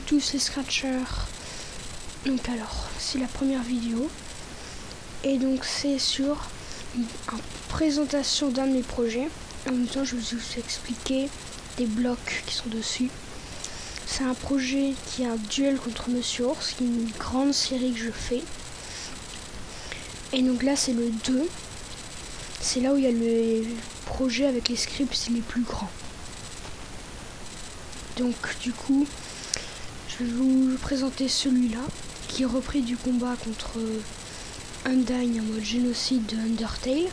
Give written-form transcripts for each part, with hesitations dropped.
tous les scratchers. Donc alors, c'est la première vidéo. Et donc c'est sur une présentation d'un de mes projets. En même temps, je vais vous expliquer des blocs qui sont dessus. C'est un projet qui est un duel contre Monsieur Ours, qui est une grande série que je fais. Et donc là, c'est le 2. C'est là où il y a le projet avec les scripts les plus grands. Donc du coup, je vais vous présenter celui-là, qui est repris du combat contre Undyne en mode génocide de Undertale.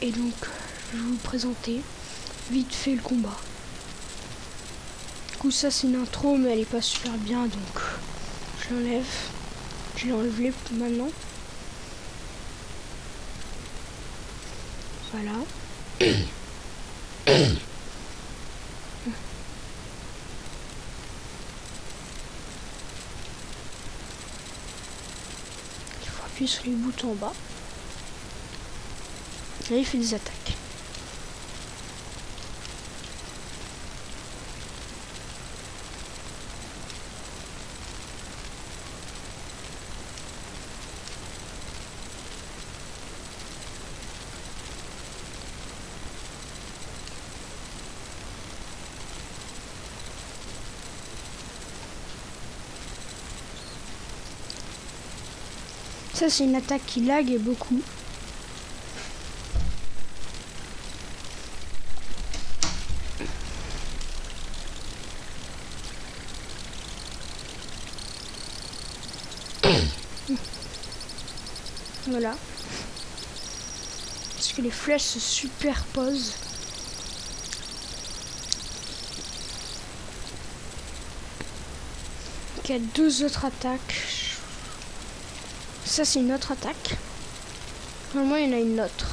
Et donc, je vais vous présenter vite fait le combat. Du coup, ça c'est une intro, mais elle est pas super bien, donc je l'enlève. Je l'ai enlevé maintenant. Voilà. Il faut appuyer sur les boutons en bas. Là, il fait des attaques. Ça, c'est une attaque qui lag et beaucoup. Voilà. Parce que les flèches se superposent. Il y a deux autres attaques. Ça, c'est une autre attaque. Normalement, il y en a une autre.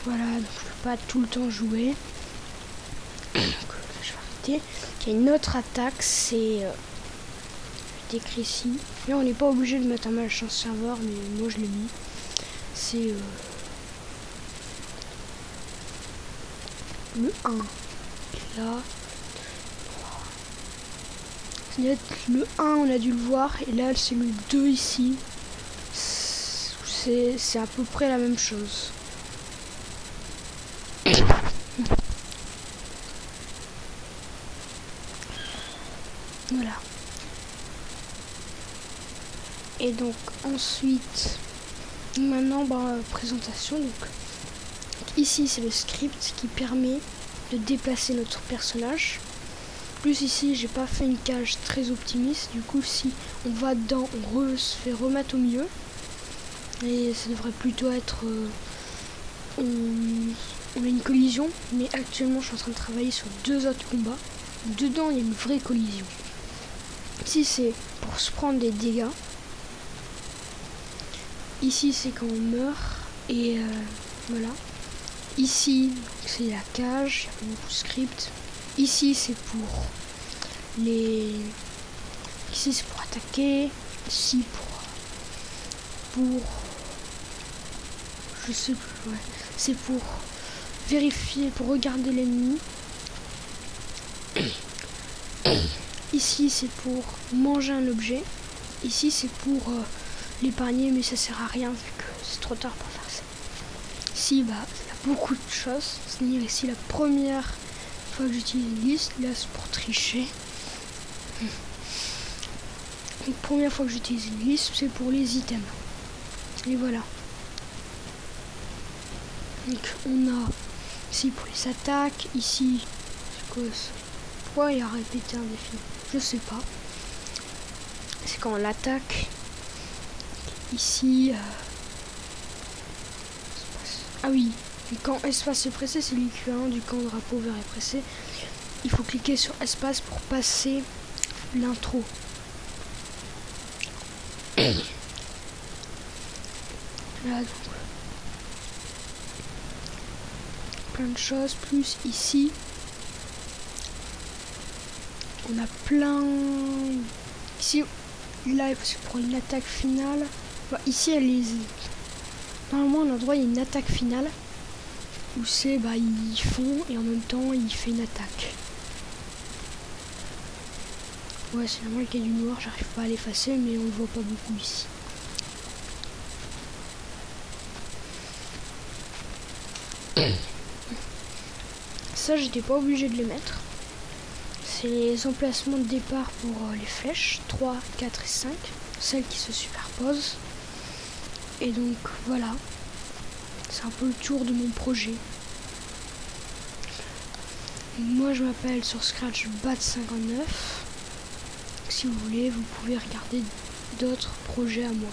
Voilà, donc je peux pas tout le temps jouer. Donc, je vais arrêter. Il y a une autre attaque, c'est... je décris ici. Là, on n'est pas obligé de mettre un machin serveur, mais moi je l'ai mis. C'est... le 1. Là... Le 1, on a dû le voir. Et là, c'est le 2 ici. C'est à peu près la même chose. Voilà. Et donc ensuite, maintenant présentation. Donc ici c'est le script qui permet de déplacer notre personnage. Plus ici j'ai pas fait une cage très optimiste. Du coup si on va dedans, on se fait remettre au milieu. Et ça devrait plutôt être on a une collision, mais actuellement je suis en train de travailler sur deux autres combats. Dedans il y a une vraie collision. Ici c'est pour se prendre des dégâts. Ici c'est quand on meurt. Et voilà. Ici c'est la cage, il y a beaucoup de script. Ici c'est pour les... Ici c'est pour attaquer. Ici pour... Je sais plus, ouais. C'est pour vérifier, pour regarder l'ennemi. Ici c'est pour manger un objet. Ici c'est pour l'épargner, mais ça sert à rien vu que c'est trop tard pour faire ça. Ici il y a beaucoup de choses. C'est-à-dire ici la première fois que j'utilise une liste, là c'est pour tricher. La première fois que j'utilise une liste, c'est pour les items. Et voilà. Donc on a ici pour les attaques, ici c'est quoi ça? Pourquoi il a répété un défi? Je sais pas. C'est quand on l'attaque. Ici ah oui, quand espace est pressé, c'est l'équivalent du quand drapeau vert est pressé. Il faut cliquer sur espace pour passer l'intro. Là donc plein de choses, plus ici on a plein. Ici là c'est pour une attaque finale. Enfin, ici elle est normalement à l'endroit il y a une attaque finale où c'est ils font et en même temps il fait une attaque. Ouais, c'est vraiment le cas du noir, j'arrive pas à l'effacer mais on le voit pas beaucoup ici. Ça j'étais pas obligé de les mettre. C'est les emplacements de départ pour les flèches 3, 4 et 5, celles qui se superposent. Et donc voilà, c'est un peu le tour de mon projet. Moi je m'appelle sur Scratch Bat59. Si vous voulez, vous pouvez regarder d'autres projets à moi.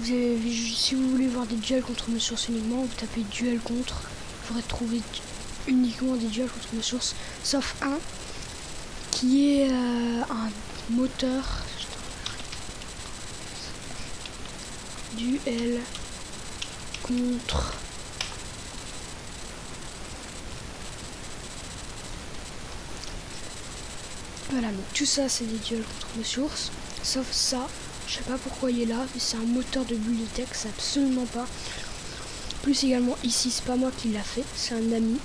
Si vous voulez voir des duels contre mes sources uniquement, vous tapez duel contre, vous pourrez trouver uniquement des duels contre mes sources, sauf un qui est un moteur duel contre voilà, donc tout ça c'est des duels contre mes sources, sauf ça. Je sais pas pourquoi il est là, mais c'est un moteur de bibliothèque, c'est absolument pas. Plus également ici, c'est pas moi qui l'a fait, c'est un ami.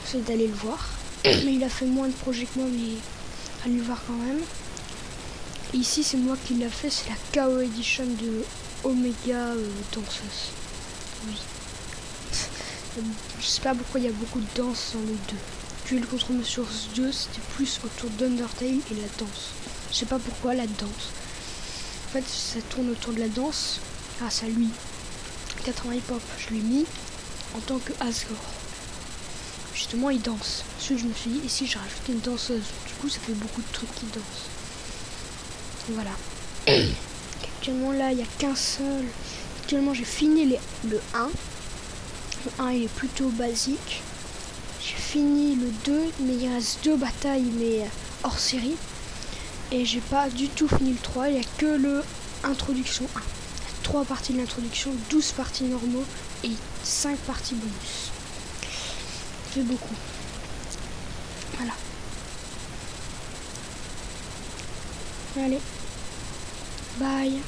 C'est d'aller le voir. Mais il a fait moins de projets que moi, mais allez le voir quand même. Et ici, c'est moi qui l'a fait, c'est la KO Edition de Omega Danseuse. Oui. Je sais pas pourquoi il y a beaucoup de danse dans le 2. Duel contre mes sources 2, c'était plus autour d'Undertale et la danse. Je sais pas pourquoi la danse. En fait, ça tourne autour de la danse grâce à lui. 80 hip-hop, je l'ai mis en tant que Asgore. Justement, il danse. Ensuite, je me suis dit, ici, j'ai rajouté une danseuse. Du coup, ça fait beaucoup de trucs qui dansent. Voilà. Actuellement, là, il n'y a qu'un seul. Actuellement, j'ai fini le 1. Le 1, il est plutôt basique. J'ai fini le 2, mais il reste 2 batailles, mais hors série. Et j'ai pas du tout fini le 3, il n'y a que le introduction 1. 3 parties de l'introduction, 12 parties normaux et 5 parties bonus. C'est beaucoup. Voilà. Allez. Bye.